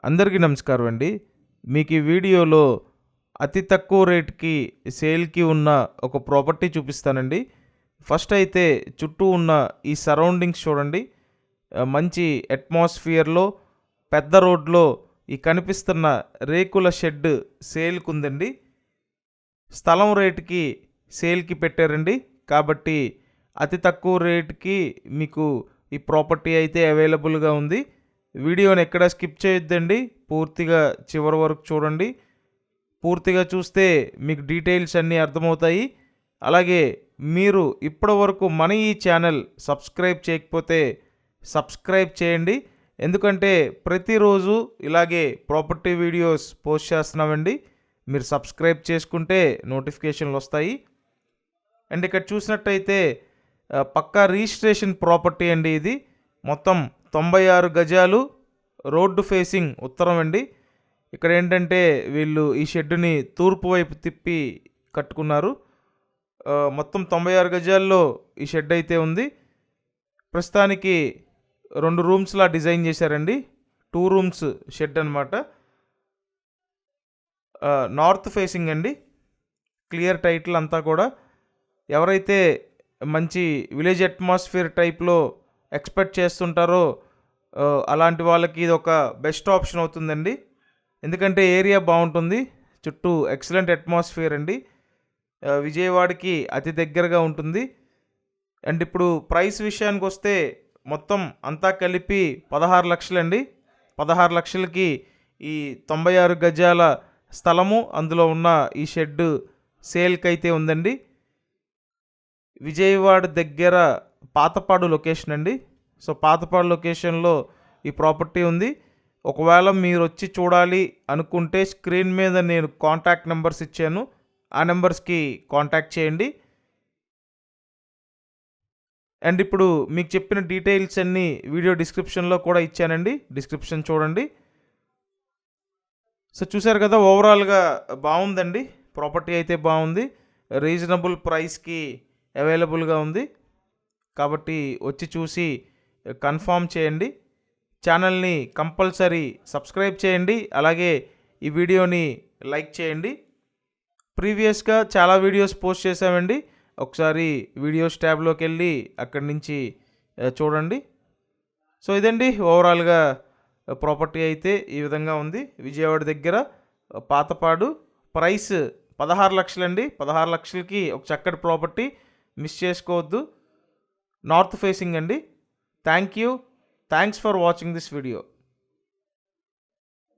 అందరికీ నమస్కారం అండి. మీకు ఈ వీడియోలో అతి తక్కువ రేట్‌కి సేల్‌కి ఉన్న ఒక ప్రాపర్టీ చూపిస్తానండి. ఫస్ట్ అయితే చుట్టూ ఉన్న ఈ సరౌండింగ్స్ చూడండి. మంచి అట్మాస్ఫియర్‌లో పెద్ద రోడ్‌లో ఈ కనిపిస్తున్న రేకుల షెడ్ సేల్‌కుందండి. స్థలం రేటుకి సేల్‌కి పెట్టారండి. కాబట్టి అతి తక్కువ రేట్‌కి మీకు ఈ ప్రాపర్టీ అయితే అవైలబుల్‌గా ఉంది. వీడియోని ఎక్కడ స్కిప్ చేయొద్దండి. పూర్తిగా చివరి వరకు చూడండి. పూర్తిగా చూస్తే మీకు డీటెయిల్స్ అన్నీ అర్థమవుతాయి. అలాగే మీరు ఇప్పటివరకు మన ఈ ఛానల్ సబ్స్క్రైబ్ చేయకపోతే సబ్స్క్రైబ్ చేయండి. ఎందుకంటే ప్రతిరోజు ఇలాగే ప్రాపర్టీ వీడియోస్ పోస్ట్ చేస్తున్నామండి. మీరు సబ్స్క్రైబ్ చేసుకుంటే నోటిఫికేషన్లు వస్తాయి. అండ్ ఇక్కడ చూసినట్టయితే పక్కా రిజిస్ట్రేషన్ ప్రాపర్టీ అండి ఇది. మొత్తం 96 గజాలు, రోడ్డు ఫేసింగ్ ఉత్తరం అండి. ఇక్కడ ఏంటంటే వీళ్ళు ఈ షెడ్డుని తూర్పు వైపు తిప్పి కట్టుకున్నారు. మొత్తం 96 గజాల్లో ఈ షెడ్ అయితే ఉంది. ప్రస్తుతానికి 2 రూమ్స్లా డిజైన్ చేశారండి. 2 రూమ్స్ షెడ్ అనమాట. నార్త్ ఫేసింగ్ అండి. క్లియర్ టైటిల్ అంతా కూడా. ఎవరైతే మంచి విలేజ్ అట్మాస్ఫియర్ టైప్లో ఎక్స్పెక్ట్ చేస్తుంటారో అలాంటి వాళ్ళకి ఇది ఒక బెస్ట్ ఆప్షన్ అవుతుందండి. ఎందుకంటే ఏరియా బాగుంటుంది, చుట్టూ ఎక్సలెంట్ అట్మాస్ఫియర్ అండి. విజయవాడకి అతి దగ్గరగా ఉంటుంది. అండ్ ఇప్పుడు ప్రైస్ విషయానికి వస్తే మొత్తం అంతా కలిపి 16 లక్షలండి. 16 లక్షలకి ఈ 96 గజాల స్థలము, అందులో ఉన్న ఈ షెడ్ సేల్కి అయితే ఉందండి. విజయవాడ దగ్గర పాతపాడు లొకేషన్ అండి. సో పాతపాడు లొకేషన్లో ఈ ప్రాపర్టీ ఉంది. ఒకవేళ మీరు వచ్చి చూడాలి అనుకుంటే స్క్రీన్ మీద నేను కాంటాక్ట్ నెంబర్స్ ఇచ్చాను, ఆ నెంబర్స్కి కాంటాక్ట్ చేయండి. అండ్ ఇప్పుడు మీకు చెప్పిన డీటెయిల్స్ అన్నీ వీడియో డిస్క్రిప్షన్లో కూడా ఇచ్చానండి. డిస్క్రిప్షన్ చూడండి. సో చూసారు కదా, ఓవరాల్గా బాగుందండి. ప్రాపర్టీ అయితే బాగుంది. రీజనబుల్ ప్రైస్కి అవైలబుల్గా ఉంది. కాబట్టి వచ్చి చూసి కన్ఫర్మ్ చేయండి. ఛానల్ని కంపల్సరీ సబ్స్క్రైబ్ చేయండి. అలాగే ఈ వీడియోని లైక్ చేయండి. ప్రీవియస్గా చాలా వీడియోస్ పోస్ట్ చేసామండి. ఒకసారి వీడియోస్ ట్యాబ్లోకి వెళ్ళి అక్కడి నుంచి చూడండి. సో ఇదండి ఓవరాల్గా ప్రాపర్టీ అయితే ఈ విధంగా ఉంది. విజయవాడ దగ్గర పాతపాడు. ప్రైస్ 16 లక్షలండి. 16 లక్షలకి ఒక చక్కటి ప్రాపర్టీ, మిస్ చేసుకోవద్దు. నార్త్ ఫేసింగ్ అండి. Thanks for watching this video.